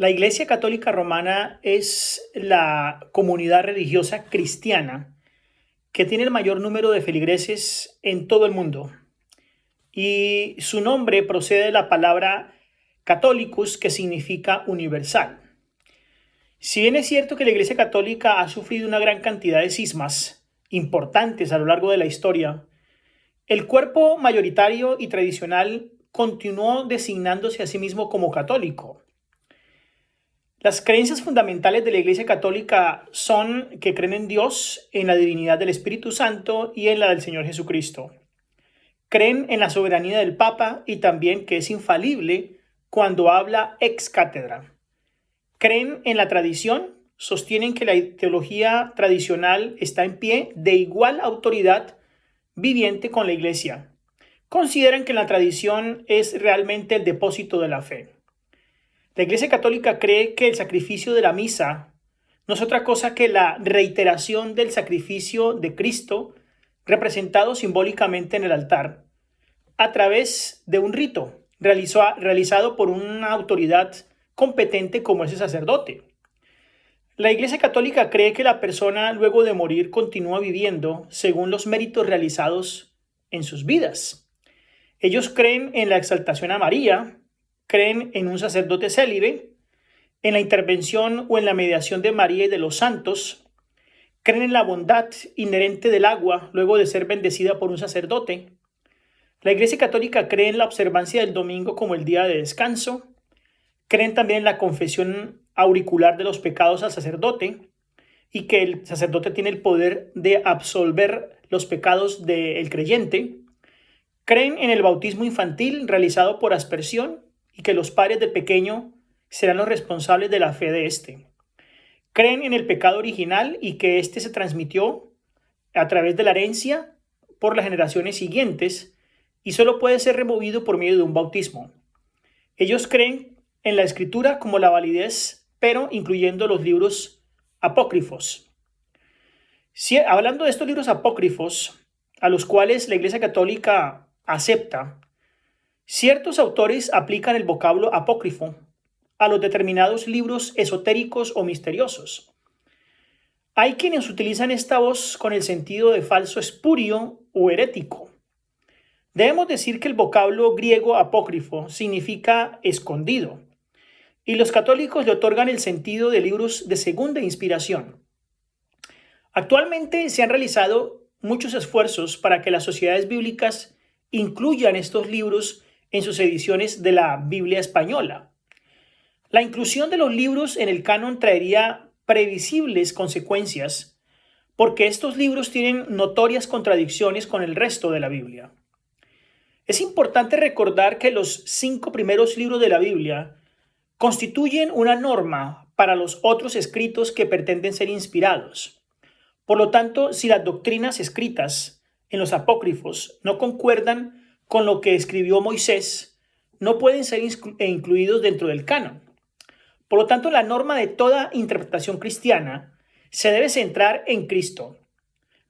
La Iglesia Católica Romana es la comunidad religiosa cristiana que tiene el mayor número de feligreses en todo el mundo. Y su nombre procede de la palabra catholicus, que significa universal. Si bien es cierto que la Iglesia Católica ha sufrido una gran cantidad de cismas importantes a lo largo de la historia, el cuerpo mayoritario y tradicional continuó designándose a sí mismo como católico. Las creencias fundamentales de la Iglesia Católica son que creen en Dios, en la divinidad del Espíritu Santo y en la del Señor Jesucristo. Creen en la soberanía del Papa y también que es infalible cuando habla ex cátedra. Creen en la tradición, sostienen que la teología tradicional está en pie de igual autoridad viviente con la Iglesia. Consideran que la tradición es realmente el depósito de la fe. La Iglesia Católica cree que el sacrificio de la misa no es otra cosa que la reiteración del sacrificio de Cristo representado simbólicamente en el altar a través de un rito realizado por una autoridad competente como ese sacerdote. La Iglesia Católica cree que la persona luego de morir continúa viviendo según los méritos realizados en sus vidas. Ellos creen en la exaltación a María, creen en un sacerdote célibe, en la intervención o en la mediación de María y de los santos, creen en la bondad inherente del agua luego de ser bendecida por un sacerdote. La Iglesia Católica cree en la observancia del domingo como el día de descanso, creen también en la confesión auricular de los pecados al sacerdote y que el sacerdote tiene el poder de absolver los pecados del creyente. Creen en el bautismo infantil realizado por aspersión y que los padres del pequeño serán los responsables de la fe de éste. Creen en el pecado original y que éste se transmitió a través de la herencia por las generaciones siguientes y solo puede ser removido por medio de un bautismo. Ellos creen en la escritura como la validez, pero incluyendo los libros apócrifos. Hablando de estos libros apócrifos, a los cuales la Iglesia Católica acepta, ciertos autores aplican el vocablo apócrifo a los determinados libros esotéricos o misteriosos. Hay quienes utilizan esta voz con el sentido de falso, espurio o herético. Debemos decir que el vocablo griego apócrifo significa escondido, y los católicos le otorgan el sentido de libros de segunda inspiración. Actualmente se han realizado muchos esfuerzos para que las sociedades bíblicas incluyan estos libros en sus ediciones de la Biblia española. La inclusión de los libros en el canon traería previsibles consecuencias porque estos libros tienen notorias contradicciones con el resto de la Biblia. Es importante recordar que los 5 primeros libros de la Biblia constituyen una norma para los otros escritos que pretenden ser inspirados. Por lo tanto, si las doctrinas escritas en los apócrifos no concuerdan con lo que escribió Moisés, no pueden ser incluidos dentro del canon. Por lo tanto, la norma de toda interpretación cristiana se debe centrar en Cristo.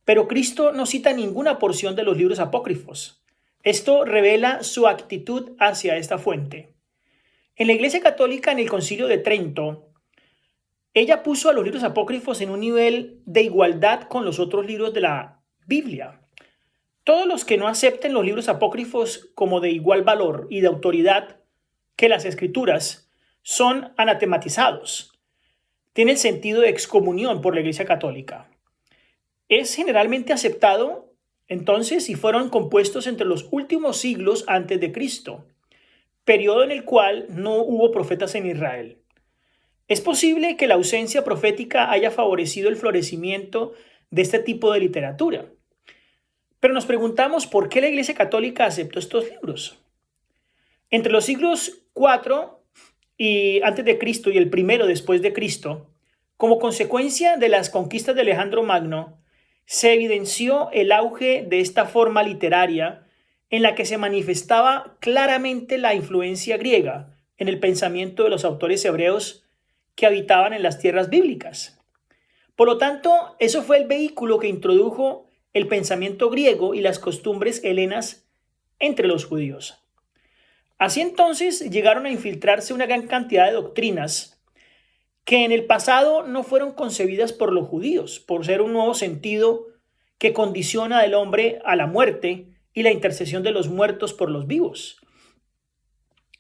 Pero Cristo no cita ninguna porción de los libros apócrifos. Esto revela su actitud hacia esta fuente. En la Iglesia Católica, en el Concilio de Trento, ella puso a los libros apócrifos en un nivel de igualdad con los otros libros de la Biblia. Todos los que no acepten los libros apócrifos como de igual valor y de autoridad que las Escrituras son anatematizados. Tienen sentido de excomunión por la Iglesia Católica. Es generalmente aceptado, entonces, si fueron compuestos entre los últimos siglos antes de Cristo, periodo en el cual no hubo profetas en Israel. Es posible que la ausencia profética haya favorecido el florecimiento de este tipo de literatura. Pero nos preguntamos por qué la Iglesia Católica aceptó estos libros. Entre los siglos IV y antes de Cristo y el primero después de Cristo, como consecuencia de las conquistas de Alejandro Magno, se evidenció el auge de esta forma literaria en la que se manifestaba claramente la influencia griega en el pensamiento de los autores hebreos que habitaban en las tierras bíblicas. Por lo tanto, eso fue el vehículo que introdujo el pensamiento griego y las costumbres helenas entre los judíos. Así entonces llegaron a infiltrarse una gran cantidad de doctrinas que en el pasado no fueron concebidas por los judíos, por ser un nuevo sentido que condiciona al hombre a la muerte y la intercesión de los muertos por los vivos.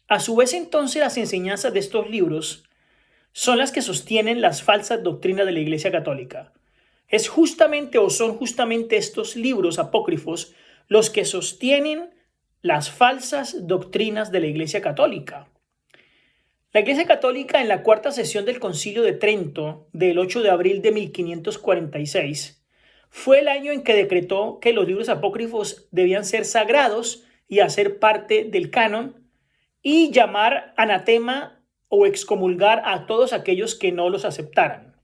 A su vez, entonces, las enseñanzas de estos libros son las que sostienen las falsas doctrinas de la Iglesia Católica. Es justamente o son justamente estos libros apócrifos los que sostienen las falsas doctrinas de la Iglesia Católica. La Iglesia Católica, en la cuarta sesión del Concilio de Trento del 8 de abril de 1546, fue el año en que decretó que los libros apócrifos debían ser sagrados y hacer parte del canon y llamar anatema o excomulgar a todos aquellos que no los aceptaran.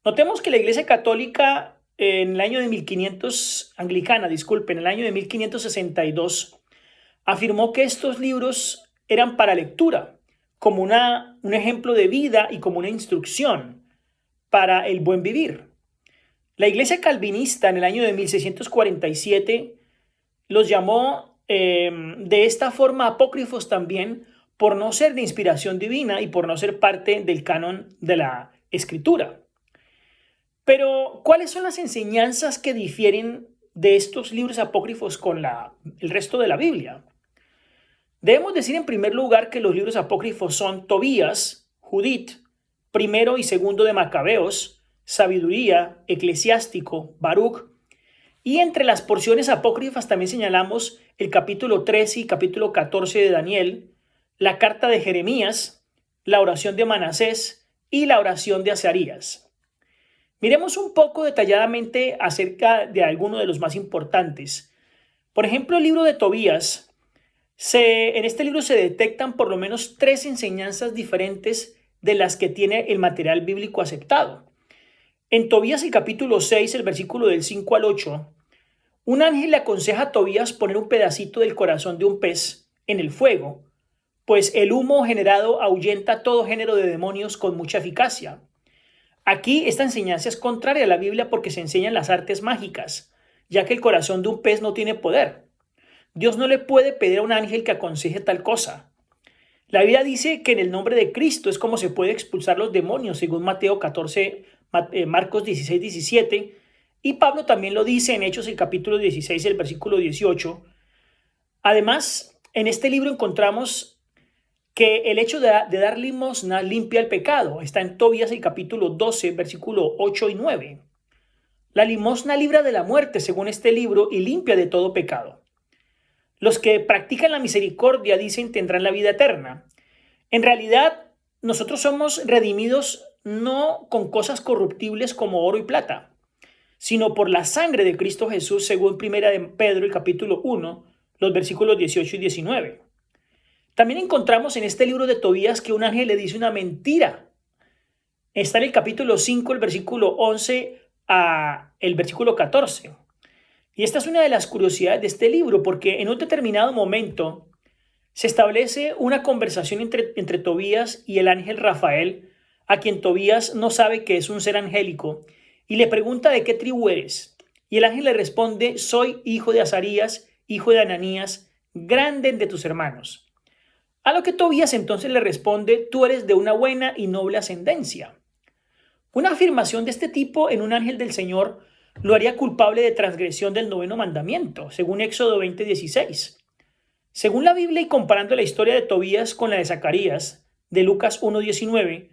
Notemos que la Iglesia Católica en el año de 1500, anglicana, disculpen, en el año de 1562, afirmó que estos libros eran para lectura, como un ejemplo de vida y como una instrucción para el buen vivir. La Iglesia calvinista en el año de 1647 los llamó de esta forma apócrifos también por no ser de inspiración divina y por no ser parte del canon de la Escritura. Pero, ¿cuáles son las enseñanzas que difieren de estos libros apócrifos con el resto de la Biblia? Debemos decir en primer lugar que los libros apócrifos son Tobías, Judith, primero y segundo de Macabeos, Sabiduría, Eclesiástico, Baruch, y entre las porciones apócrifas también señalamos el capítulo 13 y capítulo 14 de Daniel, la carta de Jeremías, la oración de Manasés y la oración de Azarías. Miremos un poco detalladamente acerca de algunos de los más importantes. Por ejemplo, el libro de Tobías. En este libro se detectan por lo menos 3 enseñanzas diferentes de las que tiene el material bíblico aceptado. En Tobías, el capítulo 6, el versículo del 5 al 8, un ángel le aconseja a Tobías poner un pedacito del corazón de un pez en el fuego, pues el humo generado ahuyenta todo género de demonios con mucha eficacia. Aquí esta enseñanza es contraria a la Biblia porque se enseñan las artes mágicas, ya que el corazón de un pez no tiene poder. Dios no le puede pedir a un ángel que aconseje tal cosa. La Biblia dice que en el nombre de Cristo es como se puede expulsar los demonios, según Mateo 14, Marcos 16, 17, y Pablo también lo dice en Hechos el capítulo 16, el versículo 18. Además, en este libro encontramos que el hecho de dar limosna limpia el pecado. Está en Tobías el capítulo 12, versículo 8 y 9. La limosna libra de la muerte, según este libro, y limpia de todo pecado. Los que practican la misericordia, dicen, tendrán la vida eterna. En realidad, nosotros somos redimidos no con cosas corruptibles como oro y plata, sino por la sangre de Cristo Jesús, según Primera de Pedro, el capítulo 1, los versículos 18 y 19. También encontramos en este libro de Tobías que un ángel le dice una mentira. Está en el capítulo 5, el versículo 11 a el versículo 14. Y esta es una de las curiosidades de este libro, porque en un determinado momento se establece una conversación entre Tobías y el ángel Rafael, a quien Tobías no sabe que es un ser angélico, y le pregunta de qué tribu eres. Y el ángel le responde: soy hijo de Azarías, hijo de Ananías, grande de tus hermanos. A lo que Tobías entonces le responde: tú eres de una buena y noble ascendencia. Una afirmación de este tipo en un ángel del Señor lo haría culpable de transgresión del 9º mandamiento, según Éxodo 20:16. Según la Biblia y comparando la historia de Tobías con la de Zacarías, de Lucas 1:19,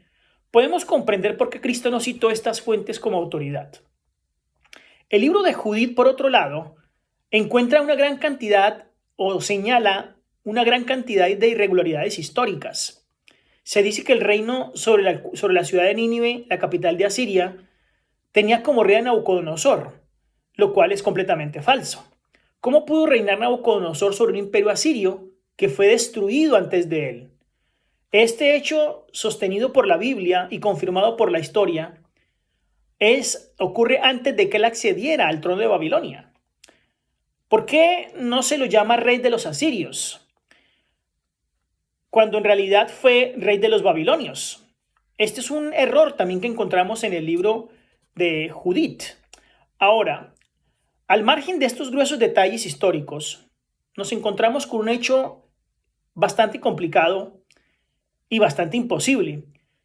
podemos comprender por qué Cristo no citó estas fuentes como autoridad. El libro de Judith, por otro lado, encuentra una gran cantidad o señala una gran cantidad de irregularidades históricas. Se dice que el reino sobre la ciudad de Nínive, la capital de Asiria, tenía como rey a Nabucodonosor, lo cual es completamente falso. ¿Cómo pudo reinar Nabucodonosor sobre un imperio asirio que fue destruido antes de él? Este hecho, sostenido por la Biblia y confirmado por la historia, ocurre antes de que él accediera al trono de Babilonia. ¿Por qué no se lo llama rey de los asirios, cuando en realidad fue rey de los babilonios? Este es un error también que encontramos en el libro de Judith. Ahora, al margen de estos gruesos detalles históricos, nos encontramos con un hecho bastante complicado y bastante imposible.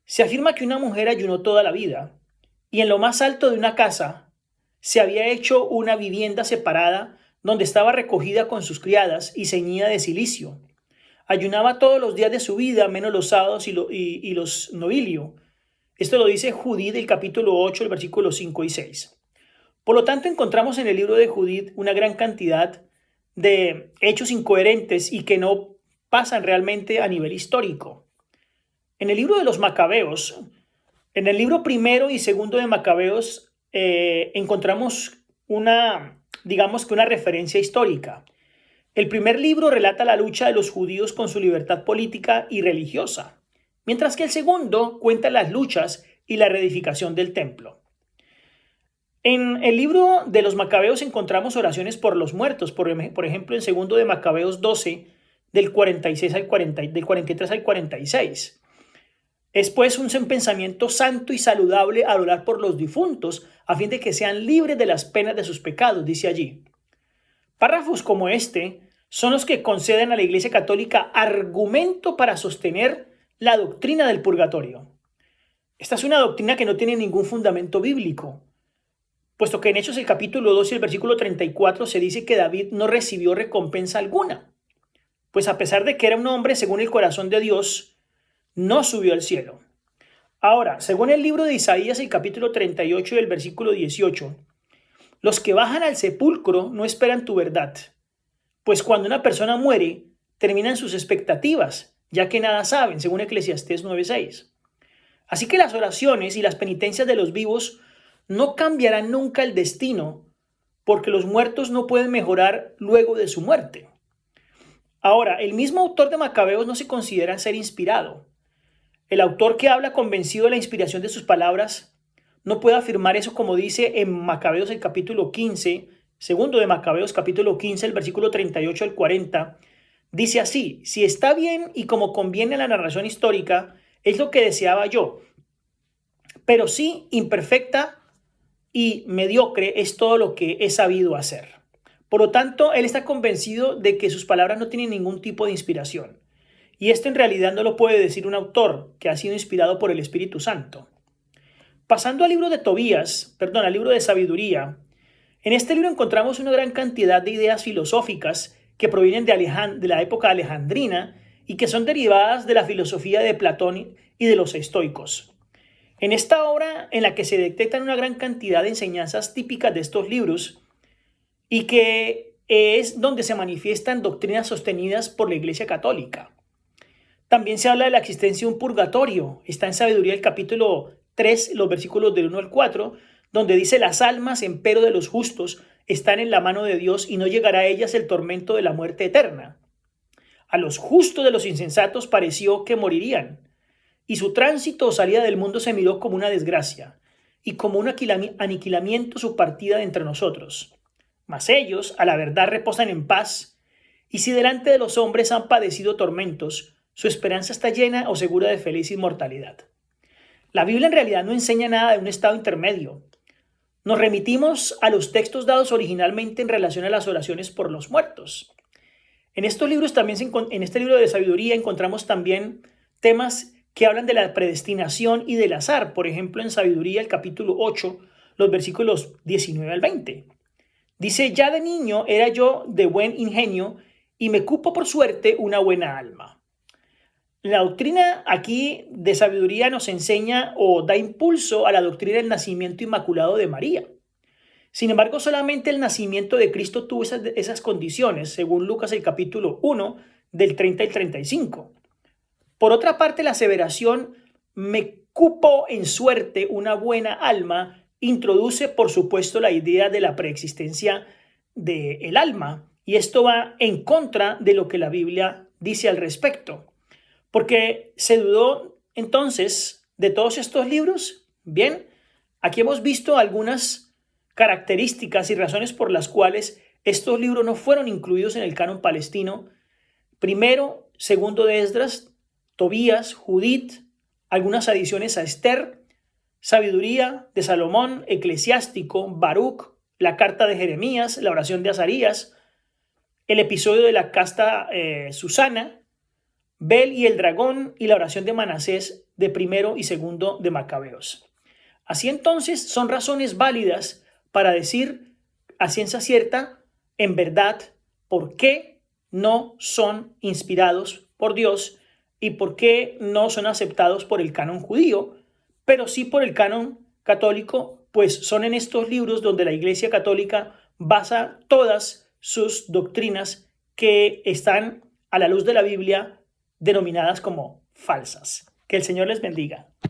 Se afirma que una mujer ayunó toda la vida y en lo más alto de una casa se había hecho una vivienda separada donde estaba recogida con sus criadas y ceñida de cilicio. Ayunaba todos los días de su vida, menos los sábados y los novilio. Esto lo dice Judith, el capítulo 8, el versículo 5 y 6. Por lo tanto, encontramos en el libro de Judith una gran cantidad de hechos incoherentes y que no pasan realmente a nivel histórico. En el libro de los Macabeos, en el libro primero y segundo de Macabeos, encontramos digamos que una referencia histórica. El primer libro relata la lucha de los judíos con su libertad política y religiosa, mientras que el segundo cuenta las luchas y la reedificación del templo. En el libro de los Macabeos encontramos oraciones por los muertos, por ejemplo en segundo de Macabeos 12, del 46 al 40, del 43 al 46. Es pues un pensamiento santo y saludable al orar por los difuntos, a fin de que sean libres de las penas de sus pecados, dice allí. Párrafos como este son los que conceden a la Iglesia Católica argumento para sostener la doctrina del purgatorio. Esta es una doctrina que no tiene ningún fundamento bíblico, puesto que en Hechos el capítulo 2 y el versículo 34 se dice que David no recibió recompensa alguna, pues a pesar de que era un hombre según el corazón de Dios, no subió al cielo. Ahora, según el libro de Isaías, el capítulo 38 y el versículo 18, los que bajan al sepulcro no esperan tu verdad, pues cuando una persona muere, terminan sus expectativas, ya que nada saben, según Eclesiastés 9:6. Así que las oraciones y las penitencias de los vivos no cambiarán nunca el destino, porque los muertos no pueden mejorar luego de su muerte. Ahora, el mismo autor de Macabeos no se considera ser inspirado. El autor que habla convencido de la inspiración de sus palabras no puede afirmar eso, como dice en Macabeos el capítulo 15, segundo de Macabeos capítulo 15, el versículo 38 al 40. Dice así: si está bien y como conviene a la narración histórica, es lo que deseaba yo, pero sí imperfecta y mediocre es todo lo que he sabido hacer. Por lo tanto, él está convencido de que sus palabras no tienen ningún tipo de inspiración. Y esto en realidad no lo puede decir un autor que ha sido inspirado por el Espíritu Santo. Pasando al libro de al libro de Sabiduría, en este libro encontramos una gran cantidad de ideas filosóficas que provienen de la época alejandrina y que son derivadas de la filosofía de Platón y de los estoicos. En esta obra, en la que se detectan una gran cantidad de enseñanzas típicas de estos libros y que es donde se manifiestan doctrinas sostenidas por la Iglesia Católica. También se habla de la existencia de un purgatorio. Está en Sabiduría el capítulo 3, los versículos del 1 al 4, donde dice: las almas, empero, de los justos están en la mano de Dios y no llegará a ellas el tormento de la muerte eterna. A los justos de los insensatos pareció que morirían, y su tránsito o salida del mundo se miró como una desgracia, y como un aniquilamiento su partida de entre nosotros. Mas ellos, a la verdad, reposan en paz, y si delante de los hombres han padecido tormentos, su esperanza está llena o segura de feliz inmortalidad. La Biblia en realidad no enseña nada de un estado intermedio. Nos remitimos a los textos dados originalmente en relación a las oraciones por los muertos. En estos libros en este libro de Sabiduría encontramos también temas que hablan de la predestinación y del azar. Por ejemplo, en Sabiduría, el capítulo 8, los versículos 19 al 20. Dice: ya de niño era yo de buen ingenio y me cupo por suerte una buena alma. La doctrina aquí de Sabiduría nos enseña o da impulso a la doctrina del nacimiento inmaculado de María. Sin embargo, solamente el nacimiento de Cristo tuvo esas condiciones, según Lucas el capítulo 1, del 30 al 35. Por otra parte, la aseveración "me cupo en suerte una buena alma" introduce, por supuesto, la idea de la preexistencia del alma, y esto va en contra de lo que la Biblia dice al respecto. Porque se dudó entonces de todos estos libros. Bien, aquí hemos visto algunas características y razones por las cuales estos libros no fueron incluidos en el canon palestino. Primero, segundo de Esdras, Tobías, Judith, algunas adiciones a Esther, Sabiduría de Salomón, Eclesiástico, Baruch, la carta de Jeremías, la oración de Azarías, el episodio de la casta Susana, Bel y el dragón y la oración de Manasés de primero y segundo de Macabeos. Así entonces son razones válidas para decir a ciencia cierta, en verdad, por qué no son inspirados por Dios y por qué no son aceptados por el canon judío, pero sí por el canon católico, pues son en estos libros donde la Iglesia Católica basa todas sus doctrinas que están a la luz de la Biblia denominadas como falsas. Que el Señor les bendiga.